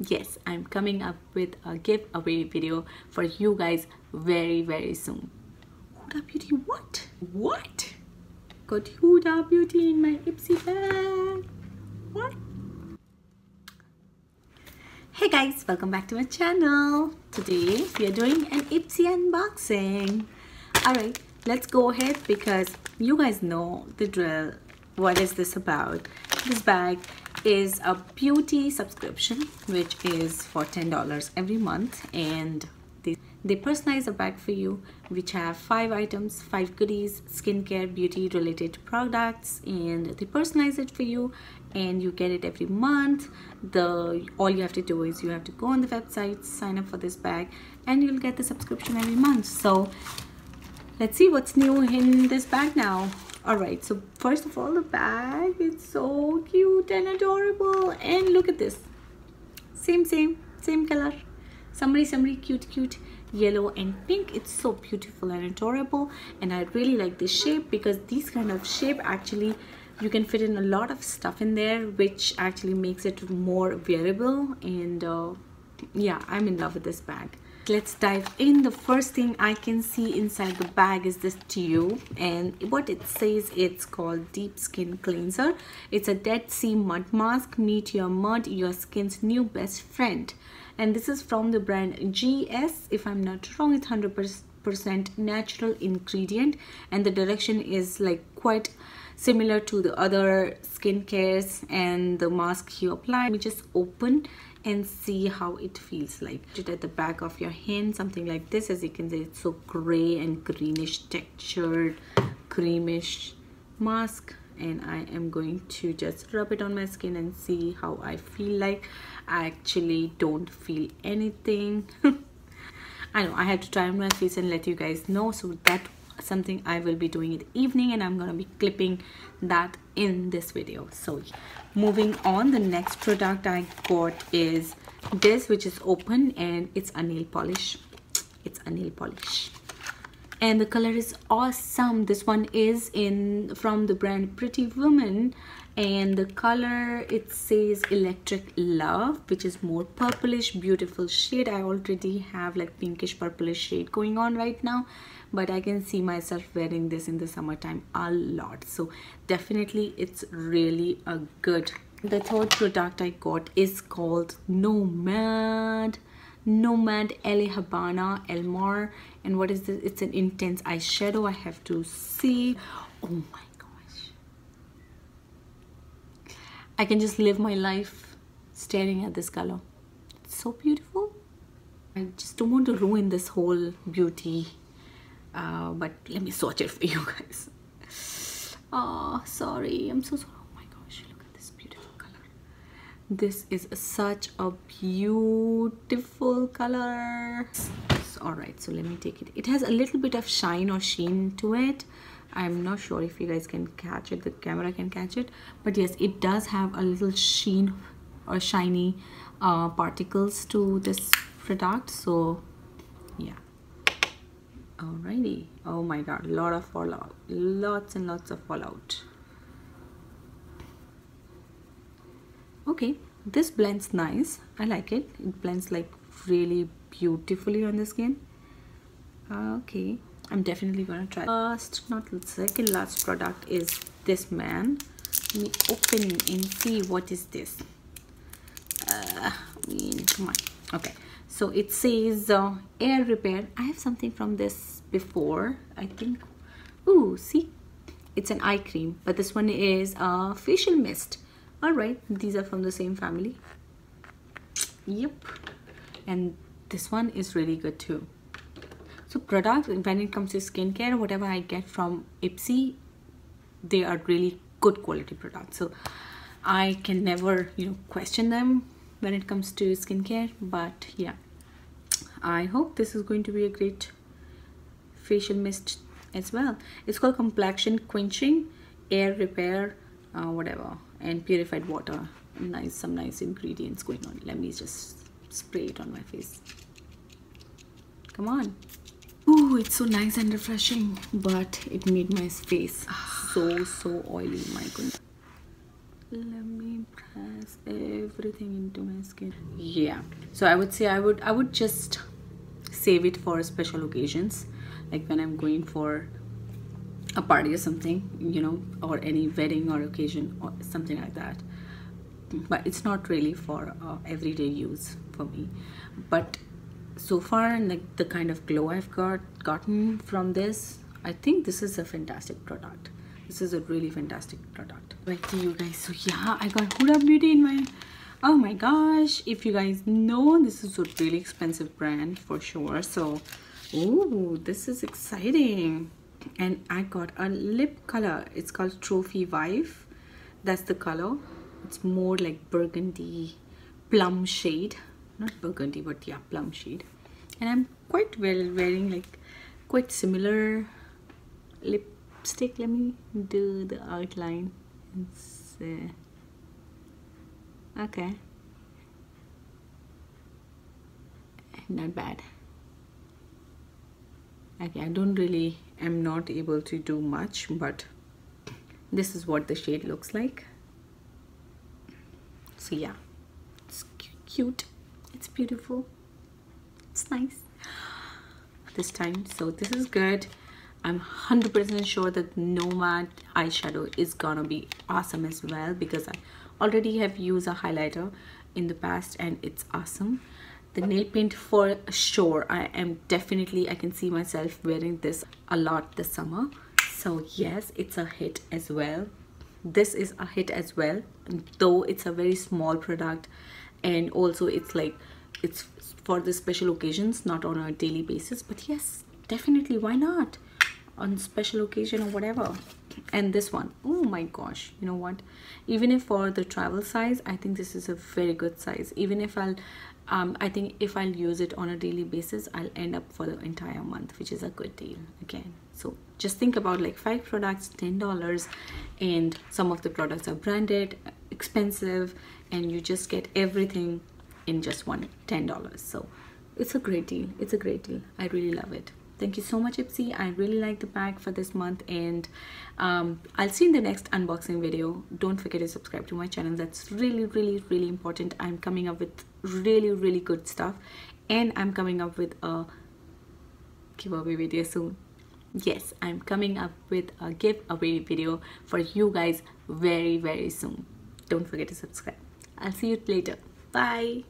Yes, I'm coming up with a giveaway video for you guys very soon. Huda Beauty, what? Got Huda Beauty in my IPSY bag. What? Hey guys, welcome back to my channel. Today we are doing an IPSY unboxing. Alright, let's go ahead because you guys know the drill. What is this about? This bag is a beauty subscription which is for $10 every month, and they personalize a bag for you which have 5 items, 5 goodies, skincare, beauty related products, and they personalize it for you and you get it every month. All you have to do is you have to go on the website, sign up for this bag, and you'll get the subscription every month. So let's see what's new in this bag now. Alright, so first of all, the bag, it's so cute and adorable, and look at this, same color, summery cute yellow and pink. It's so beautiful and adorable, and I really like this shape because these kind of shape actually you can fit in a lot of stuff in there, which actually makes it more wearable. And yeah, I'm in love with this bag. Let's dive in. The first thing I can see inside the bag is this tube, and what it says, it's called Deep Skin Cleanser. It's a Dead Sea Mud Mask. Meet your mud, your skin's new best friend. And this is from the brand GS. If I'm not wrong, it's 100% natural ingredient, and the direction is like quite similar to the other skincare and the mask you apply. Let me just open and see how it feels like. Put it at the back of your hand, something like this. As you can see, it's so gray and greenish textured, creamish mask, and I am going to just rub it on my skin and see how I feel like. I actually don't feel anything. I know I have to try on my face and let you guys know, so that's something I will be doing in the evening, and I'm gonna be clipping that in this video. So moving on, the next product I got is this, which is open, and it's a nail polish. And the color is awesome. This one is from the brand Pretty Woman, and the color, it says Electric Love, which is more purplish, beautiful shade. I already have like pinkish purplish shade going on right now, but I can see myself wearing this in the summertime a lot, so definitely it's really a good. The third product I got is called Nomad El Habana Elmar, and what is this? It's an intense eyeshadow. I have to see. Oh my gosh, I can just live my life staring at this color. It's so beautiful. I just don't want to ruin this whole beauty, but let me swatch it for you guys. Oh, sorry, I'm so sorry. Oh my gosh, look at this beautiful color. This is such a beautiful color. All right, so let me take it. It has a little bit of shine or sheen to it. I'm not sure if you guys can catch it, the camera can catch it, but yes, it does have a little sheen or shiny particles to this product. So yeah, alrighty. Oh my god, lot of fallout, lots and lots of fallout. Okay, this blends nice. I like it. It blends like really beautifully on the skin. Okay, I'm definitely gonna try. Second last product is this man. Let me open and see what is this. Come on. Okay, so it says air repair. I have something from this before, I think. Ooh, see, it's an eye cream, but this one is a facial mist. All right, these are from the same family. Yep, and this one is really good too. So products, when it comes to skincare, whatever I get from IPSY, they are really good quality products, so I can never, question them when it comes to skincare. But yeah, I hope this is going to be a great facial mist as well. It's called complexion quenching air repair whatever, and purified water. Some nice ingredients going on. Let me just spray it on my face. Come on. Ooh, it's so nice and refreshing, but it made my face so oily. My goodness. Let me press mix everything into my skin. Yeah, so I would say I would just save it for special occasions, like when I'm going for a party or something, you know, or any wedding or occasion or something like that. But it's not really for everyday use for me. But so far, like the kind of glow I've gotten from this, I think this is a fantastic product. This is a really fantastic product. Right to you guys. So yeah, I got Huda Beauty in my, oh my gosh, if you guys know, this is a really expensive brand for sure. So ooh, this is exciting. And I got a lip color. It's called Trophy Vibe. That's the color. It's more like burgundy plum shade, not burgundy, but yeah, plum shade. And I'm quite well wearing like quite similar lipstick. Let me do the outline. It's okay, not bad. Okay, I'm not able to do much, but this is what the shade looks like. So yeah, it's cute, it's beautiful, it's nice this time. So this is good. I'm 100% sure that Nomad eyeshadow is gonna be awesome as well, because I already have used a highlighter in the past and it's awesome. The nail paint for sure, I can see myself wearing this a lot this summer. So yes, it's a hit as well. This is a hit as well, though it's a very small product, and also it's for the special occasions, not on a daily basis. But yes, definitely, why not on special occasion or whatever. And this one, oh my gosh, you know what, even if for the travel size, I think this is a very good size. Even if I think if I'll use it on a daily basis, I'll end up for the entire month, which is a good deal again. So just think about like 5 products, $10, and some of the products are branded, expensive, and you just get everything in just $10. So it's a great deal. It's a great deal. I really love it. Thank you so much, IPSY. I really like the bag for this month, and I'll see you in the next unboxing video. Don't forget to subscribe to my channel. That's really, really, really important. I'm coming up with really, really good stuff, and I'm coming up with a giveaway video soon. Yes, I'm coming up with a giveaway video for you guys very, very soon. Don't forget to subscribe. I'll see you later. Bye.